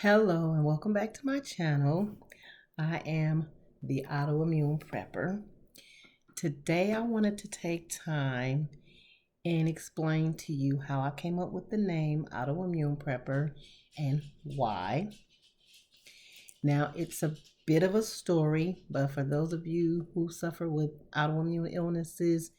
Hello and welcome back to my channel. I am the autoimmune prepper. Today I wanted to take time and explain to you how I came up with the name autoimmune prepper and why. Now it's a bit of a story, but for those of you who suffer with autoimmune illnesses,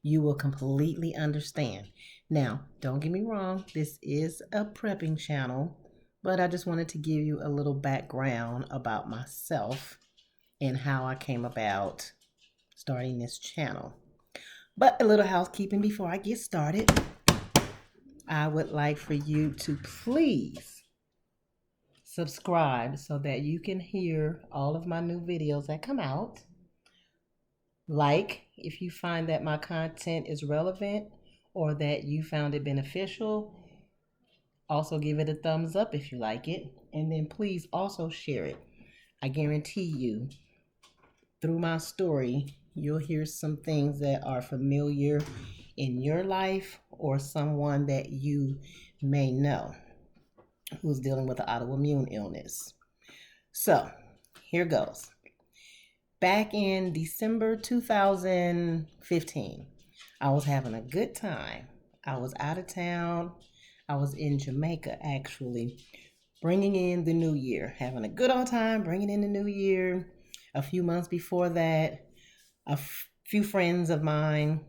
you will completely understand. Now, don't get me wrong, this is a prepping channel, but I just wanted to give you a little background about myself and how I came about starting this channel. But a little housekeeping before I get started. I would like for you to please subscribe so that you can hear all of my new videos that come out. Like if you find that my content is relevant or that you found it beneficial. Also give it a thumbs up if you like it. And then please also share it. I guarantee you, through my story, you'll hear some things that are familiar in your life or someone that you may know who's dealing with an autoimmune illness. So here goes. Back in December 2015, I was having a good time. I was out of town. I was in Jamaica, actually, bringing in the new year, having a good old time, bringing in the new year. A few months before that, few friends of mine,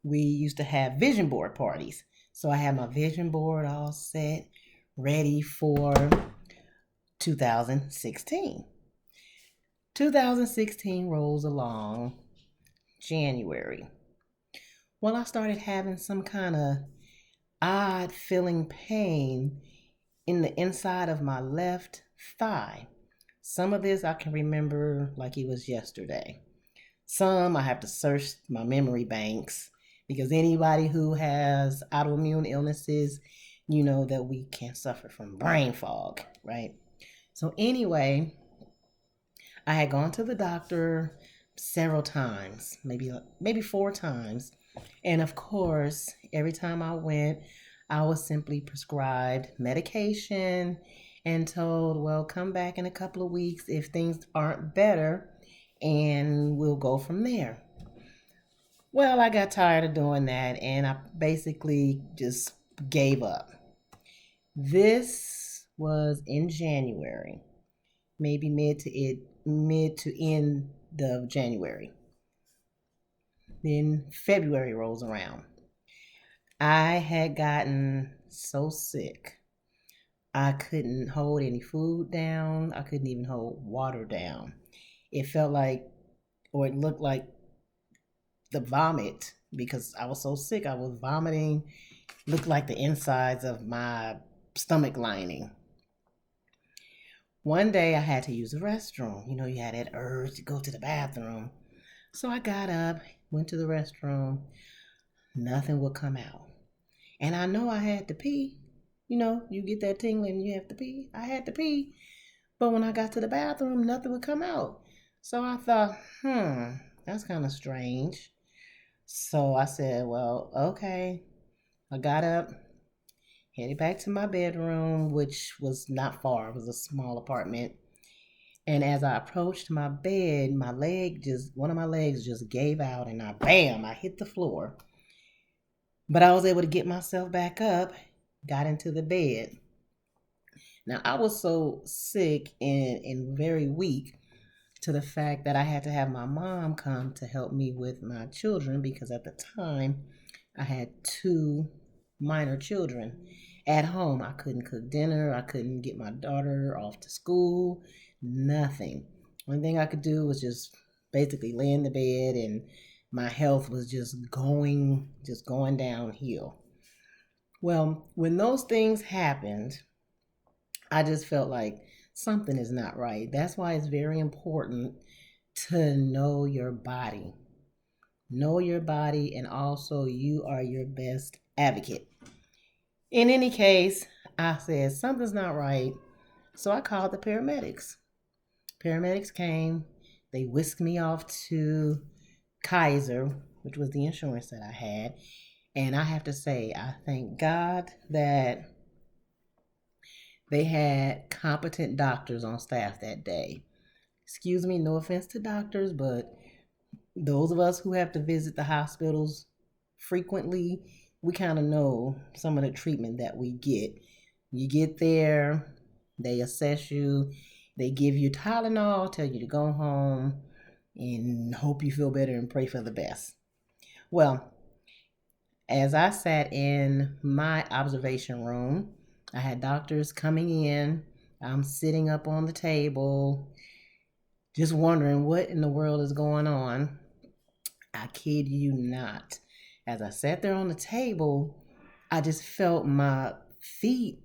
we used to have vision board parties. So I had my vision board all set, ready for 2016. 2016 rolls along, January. Well, I started having some kind of odd feeling pain in the inside of my left thigh. Some of this I can remember like it was yesterday. Some I have to search my memory banks because anybody who has autoimmune illnesses, you know that we can suffer from brain fog, right? So anyway, I had gone to the doctor several times, maybe 4 times. And of course, every time I went, I was simply prescribed medication and told, well, come back in a couple of weeks if things aren't better and we'll go from there. Well, I got tired of doing that and I basically just gave up. This was in January, maybe mid to end of January. Then February rolls around. I had gotten so sick. I couldn't hold any food down. I couldn't even hold water down. It felt like, or it looked like the vomit because I was so sick. I was vomiting. Looked like the insides of my stomach lining. One day I had to use the restroom. You know, you had that urge to go to the bathroom. So I got up, went to the restroom. Nothing would come out. And I know I had to pee. You know, you get that tingling, you have to pee. I had to pee. But when I got to the bathroom, nothing would come out. So I thought, that's kind of strange. So I said, well, okay. I got up, headed back to my bedroom, which was not far. It was a small apartment. And as I approached my bed, one of my legs just gave out and I hit the floor. But I was able to get myself back up, got into the bed. Now, I was so sick and very weak to the fact that I had to have my mom come to help me with my children because at the time I had 2 minor children at home. I couldn't cook dinner. I couldn't get my daughter off to school. Nothing. One thing I could do was just basically lay in the bed and my health was just going downhill. Well, when those things happened, I just felt like something is not right. That's why it's very important to know your body. Know your body, and also you are your best advocate. In any case, I said something's not right. So I called the paramedics. Paramedics came. They whisked me off to Kaiser, which was the insurance that I had. And I have to say, I thank God that They had competent doctors on staff that day. Excuse me, no offense to doctors, but those of us who have to visit the hospitals frequently, we kind of know some of the treatment that we get. You get there, they assess you, they give you Tylenol, tell you to go home, and hope you feel better and pray for the best. Well, as I sat in my observation room, I had doctors coming in. I'm sitting up on the table, just wondering what in the world is going on. I kid you not. As I sat there on the table, I just felt my feet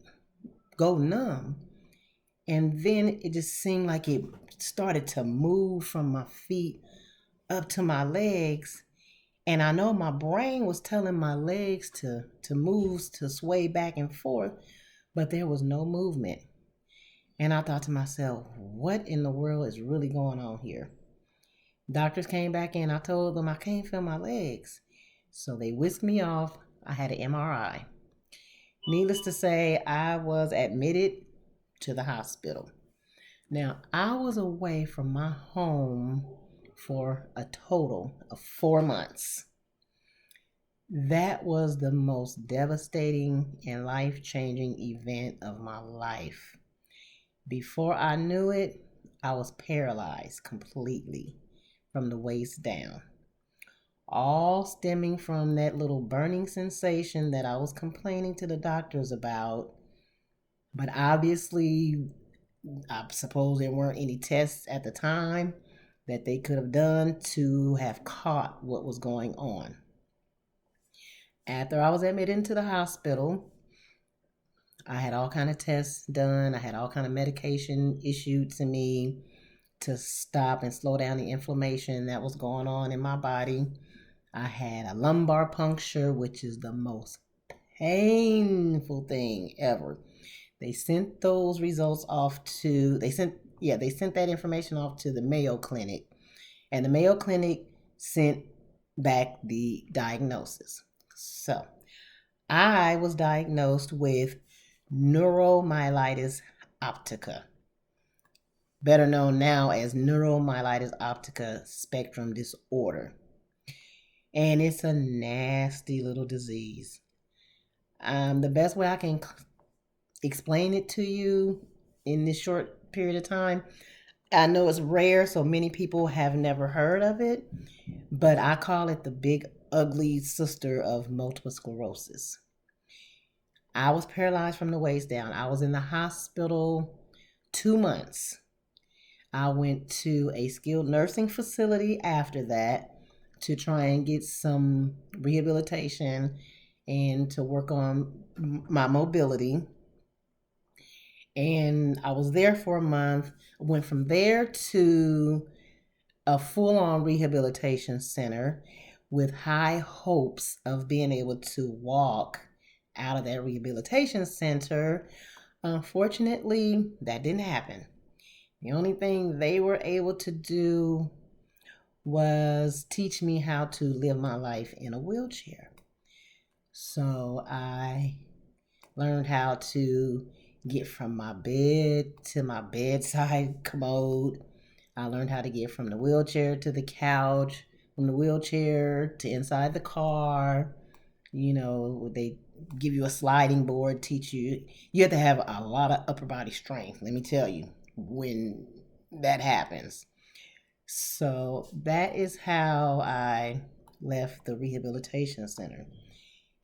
go numb. And then it just seemed like it started to move from my feet up to my legs. And I know my brain was telling my legs to move, to sway back and forth, but there was no movement. And I thought to myself, what in the world is really going on here? Doctors came back in. I told them I can't feel my legs. So they whisked me off. I had an MRI. Needless to say, I was admitted to the hospital. Now, I was away from my home for a total of 4 months. That was the most devastating and life changing event of my life. Before I knew it, I was paralyzed completely from the waist down, all stemming from that little burning sensation that I was complaining to the doctors about. But obviously, I suppose there weren't any tests at the time that they could have done to have caught what was going on. After I was admitted into the hospital, I had all kind of tests done. I had all kind of medication issued to me to stop and slow down the inflammation that was going on in my body. I had a lumbar puncture, which is the most painful thing ever. They sent those results off to they sent that information off to the Mayo Clinic, and the Mayo Clinic sent back the diagnosis. So I was diagnosed with neuromyelitis optica, better known now as neuromyelitis optica spectrum disorder. And it's a nasty little disease. The best way I can explain it to you in this short period of time, I know it's rare, so many people have never heard of it, but I call it the big ugly sister of multiple sclerosis. I was paralyzed from the waist down. I was in the hospital 2 months. I went to a skilled nursing facility after that to try and get some rehabilitation and to work on my mobility. And I was there for a month. I went from there to a full on rehabilitation center with high hopes of being able to walk out of that rehabilitation center. Unfortunately, that didn't happen. The only thing they were able to do was teach me how to live my life in a wheelchair. So I learned how to get from my bed to my bedside commode. I learned how to get from the wheelchair to the couch, from the wheelchair to inside the car. They give you a sliding board, teach you. You have to have a lot of upper body strength, let me tell you, when that happens. So that is how I left the rehabilitation center.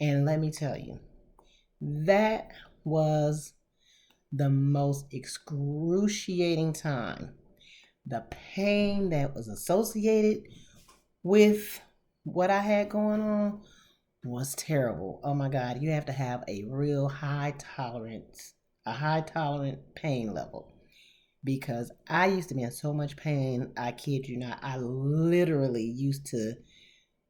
And let me tell you, that was the most excruciating time. The pain that was associated with what I had going on was terrible. Oh my God, you have to have a real high tolerant pain level. Because I used to be in so much pain, I kid you not, I literally used to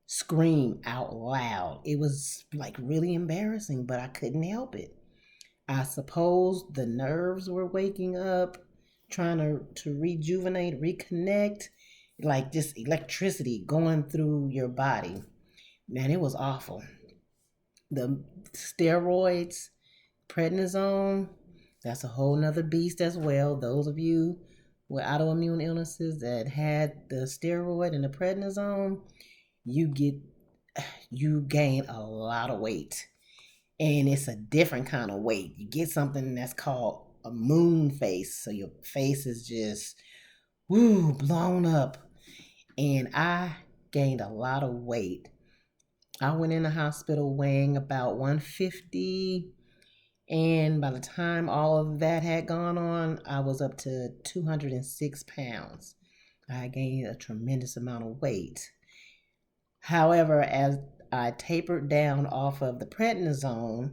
scream out loud. It was like really embarrassing, but I couldn't help it. I suppose the nerves were waking up, trying to rejuvenate, reconnect, like just electricity going through your body. Man, it was awful. The steroids, prednisone, That's a whole nother beast as well. Those of you with autoimmune illnesses that had the steroid and the prednisone, you get you gain a lot of weight. And it's a different kind of weight. You get something that's called a moon face. So your face is just blown up. And I gained a lot of weight. I went in the hospital weighing about 150. And by the time all of that had gone on, I was up to 206 pounds. I gained a tremendous amount of weight. However, as I tapered down off of the prednisone,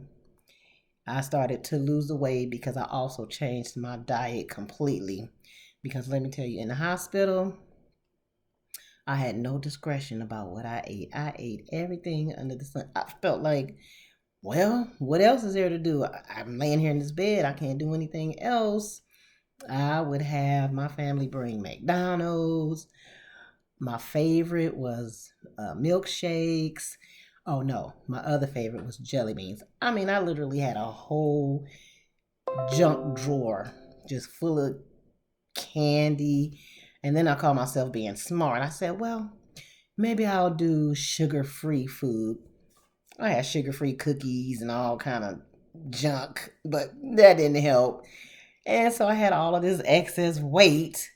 I started to lose the weight because I also changed my diet completely. Because let me tell you, in the hospital, I had no discretion about what I ate. I ate everything under the sun. I felt like, well, what else is there to do? I'm laying here in this bed. I can't do anything else. I would have my family bring McDonald's. My favorite was milkshakes. Oh no, my other favorite was jelly beans. I mean, I literally had a whole junk drawer just full of candy. And then I called myself being smart. I said, well, maybe I'll do sugar-free food. I had sugar-free cookies and all kind of junk, but that didn't help. And so I had all of this excess weight.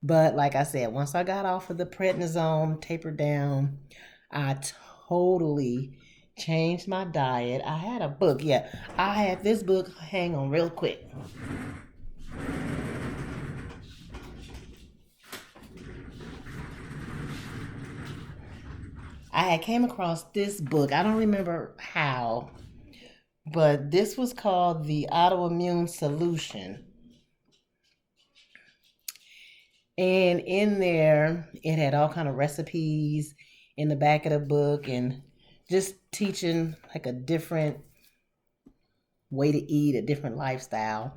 But like I said, once I got off of the prednisone, tapered down, I totally changed my diet. I had a book. Yeah, I had this book. Hang on real quick. I had came across this book. I don't remember how, but this was called The Autoimmune Solution. And in there, it had all kind of recipes in the back of the book and just teaching like a different way to eat, a different lifestyle.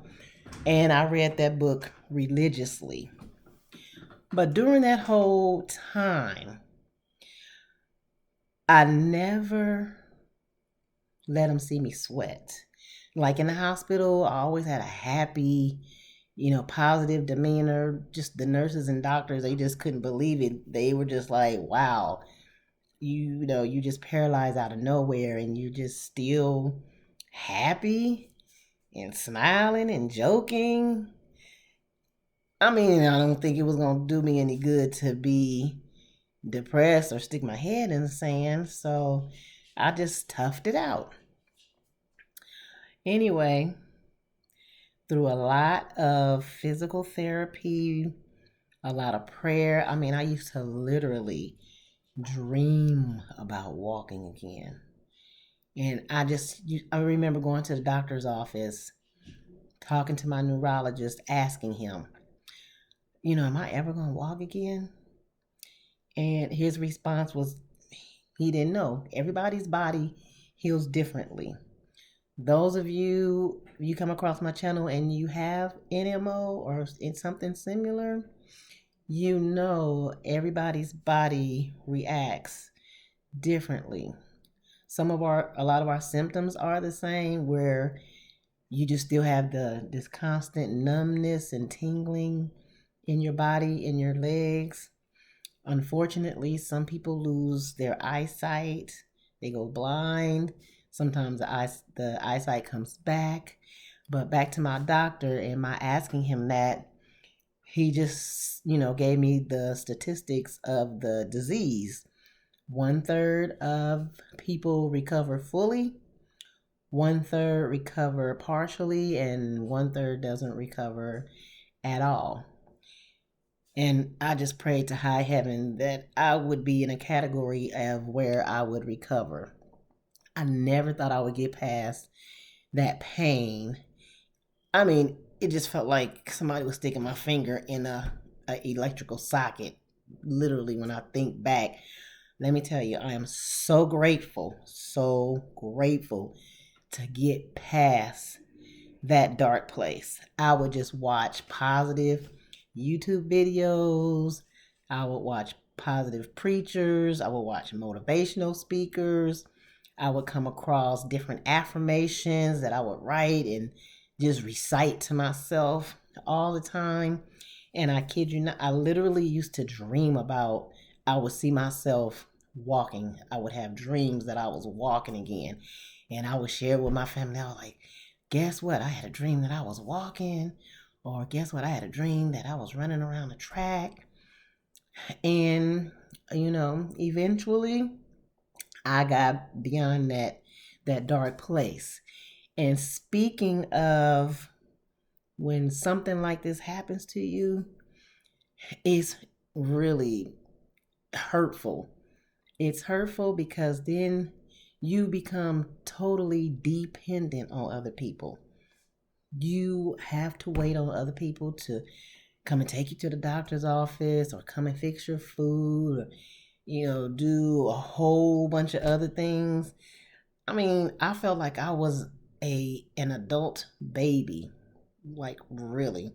And I read that book religiously. But during that whole time, I never let them see me sweat. Like in the hospital, I always had a happy, positive demeanor. Just the nurses and doctors, they just couldn't believe it. They were just like, wow, you just paralyzed out of nowhere and you're just still happy and smiling and joking. I mean, I don't think it was going to do me any good to be depressed or stick my head in the sand. So I just toughed it out. Anyway, through a lot of physical therapy, a lot of prayer. I mean, I used to literally dream about walking again. And I remember going to the doctor's office, talking to my neurologist, asking him, am I ever going to walk again? And his response was he didn't know. Everybody's body heals differently. Those of you come across my channel and you have NMO or it's something similar, everybody's body reacts differently. A lot of our symptoms are the same, where you just still have this constant numbness and tingling in your body, in your legs. Unfortunately, some people lose their eyesight. They go blind. Sometimes the eyesight comes back. But back to my doctor and my asking him that, he just, gave me the statistics of the disease. 1/3 of people recover fully, 1/3 recover partially, and 1/3 doesn't recover at all. And I just prayed to high heaven that I would be in a category of where I would recover. I never thought I would get past that pain. I mean, it just felt like somebody was sticking my finger in a electrical socket. Literally, when I think back, let me tell you, I am so grateful to get past that dark place. I would just watch positive YouTube videos. I would watch positive preachers. I would watch motivational speakers. I would come across different affirmations that I would write and just recite to myself all the time. And I kid you not, I literally used to dream about, I would see myself walking. I would have dreams that I was walking again. And I would share it with my family. I was like, guess what? I had a dream that I was walking. Or guess what? I had a dream that I was running around the track. And, eventually I got beyond that dark place. And speaking of when something like this happens to you, it's really hurtful. It's hurtful because then you become totally dependent on other people. You have to wait on other people to come and take you to the doctor's office or come and fix your food or, do a whole bunch of other things. I mean, I felt like I was an adult baby. Like, really.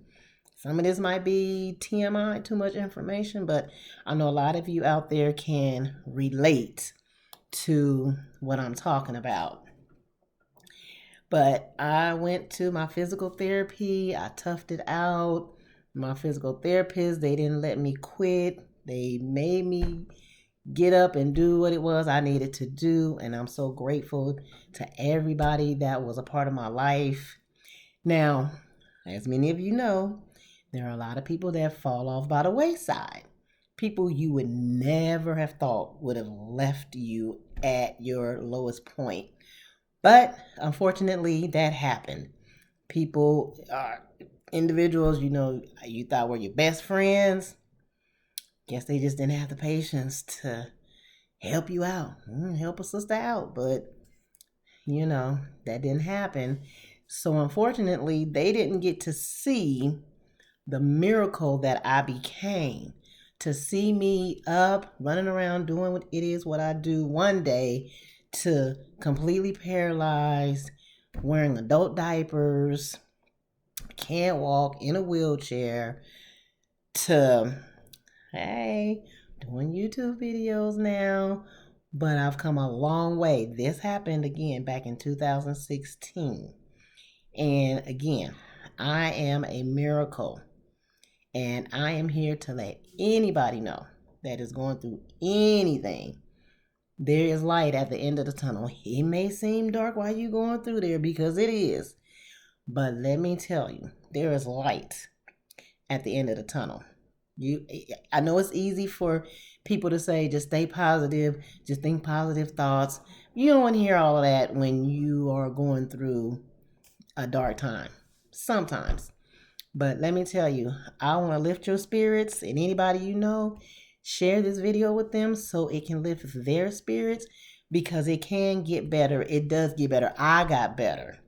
Some of this might be TMI, too much information, but I know a lot of you out there can relate to what I'm talking about. But I went to my physical therapy. I toughed it out. My physical therapist, they didn't let me quit. They made me get up and do what it was I needed to do. And I'm so grateful to everybody that was a part of my life. Now, as many of you know, there are a lot of people that fall off by the wayside. People you would never have thought would have left you at your lowest point. But unfortunately, that happened. People are individuals, you thought were your best friends. Guess they just didn't have the patience to help you out, help a sister out. But, that didn't happen. So unfortunately, they didn't get to see the miracle that I became. To see me up, running around, doing what I do one day, to completely paralyzed, wearing adult diapers, can't walk, in a wheelchair, to, hey, doing YouTube videos now. But I've come a long way. This happened again back in 2016. And again, I am a miracle. And I am here to let anybody know that is going through anything. There is light at the end of the tunnel. It may seem dark while you're going through there, because it is. But let me tell you, there is light at the end of the tunnel. I know it's easy for people to say, just stay positive, just think positive thoughts. You don't want to hear all of that when you are going through a dark time. Sometimes. But let me tell you, I want to lift your spirits, and anybody you know, share this video with them so it can lift their spirits, because it can get better. It does get better. I got better.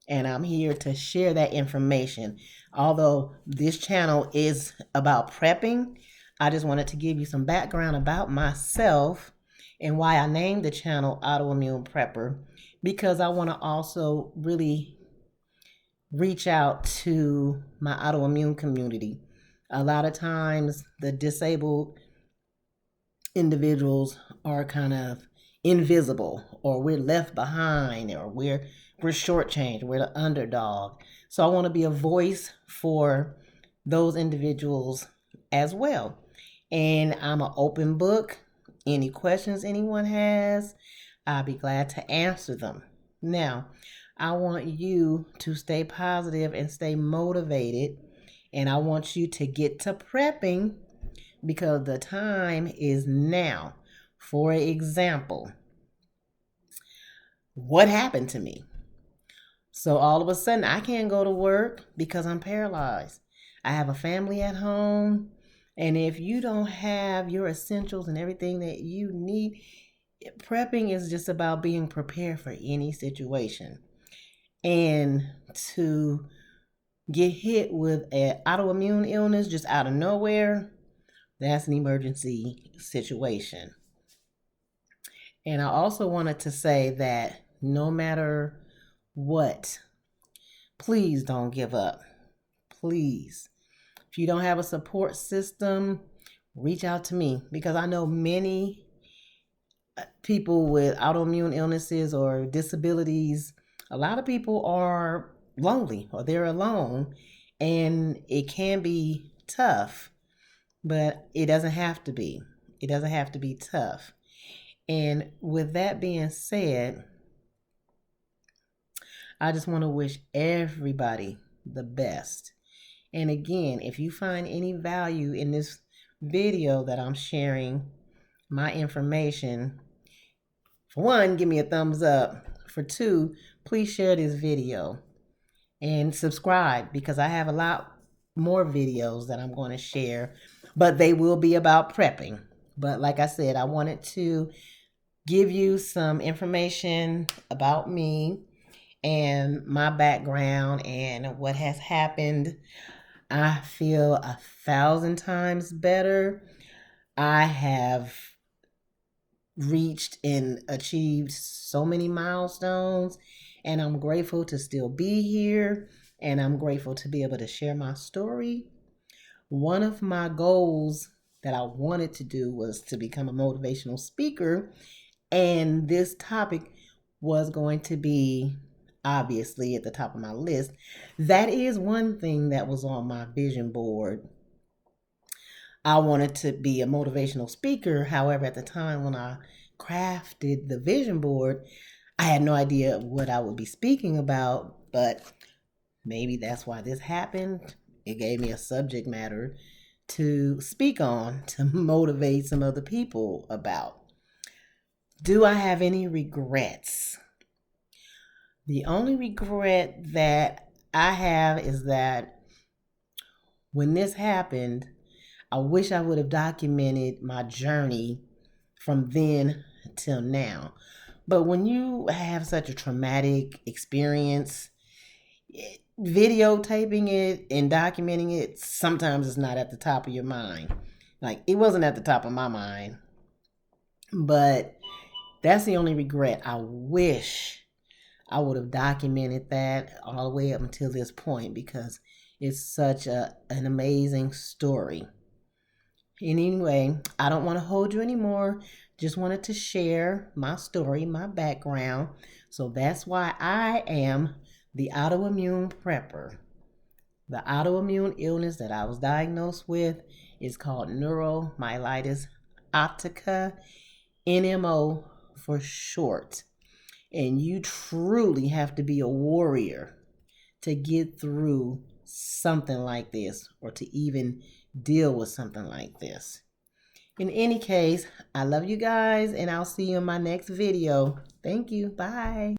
And I'm here to share that information. Although this channel is about prepping, I just wanted to give you some background about myself and why I named the channel Autoimmune Prepper, because I want to also really reach out to my autoimmune community. A lot of times the disabled individuals are kind of invisible, or we're left behind, or we're shortchanged, we're the underdog. So I want to be a voice for those individuals as well. And I'm an open book. Any questions anyone has, I'll be glad to answer them. Now, I want you to stay positive and stay motivated. And I want you to get to prepping, because the time is now. For example, what happened to me? So all of a sudden, I can't go to work because I'm paralyzed. I have a family at home. And if you don't have your essentials and everything that you need, prepping is just about being prepared for any situation. And to get hit with an autoimmune illness just out of nowhere, that's an emergency situation. And I also wanted to say that no matter what, please don't give up. Please. If you don't have a support system, reach out to me, because I know many people with autoimmune illnesses or disabilities. A lot of people are lonely or they're alone, and it can be tough, but it doesn't have to be. It doesn't have to be tough. And with that being said, I just want to wish everybody the best. And again, if you find any value in this video that I'm sharing, my information, for one, give me a thumbs up. For two, please share this video and subscribe, because I have a lot more videos that I'm going to share, but they will be about prepping. But like I said, I wanted to give you some information about me and my background and what has happened. I feel 1,000 times better. I have reached and achieved so many milestones, and I'm grateful to still be here, and I'm grateful to be able to share my story. One of my goals that I wanted to do was to become a motivational speaker, and this topic was going to be obviously at the top of my list. That is one thing that was on my vision board. I wanted to be a motivational speaker. However, at the time when I crafted the vision board, I had no idea what I would be speaking about, but maybe that's why this happened. It gave me a subject matter to speak on, to motivate some other people about. Do I have any regrets? The only regret that I have is that when this happened, I wish I would have documented my journey from then till now. But when you have such a traumatic experience, videotaping it and documenting it sometimes is not at the top of your mind. Like, it wasn't at the top of my mind. But that's the only regret. I wish I would have documented that all the way up until this point, because it's such an amazing story. Anyway, I don't want to hold you anymore. Just wanted to share my story, my background. So that's why I am the autoimmune prepper. The autoimmune illness that I was diagnosed with is called neuromyelitis optica, NMO for short. And you truly have to be a warrior to get through something like this, or to even deal with something like this. In any case, I love you guys, and I'll see you in my next video. Thank you. Bye.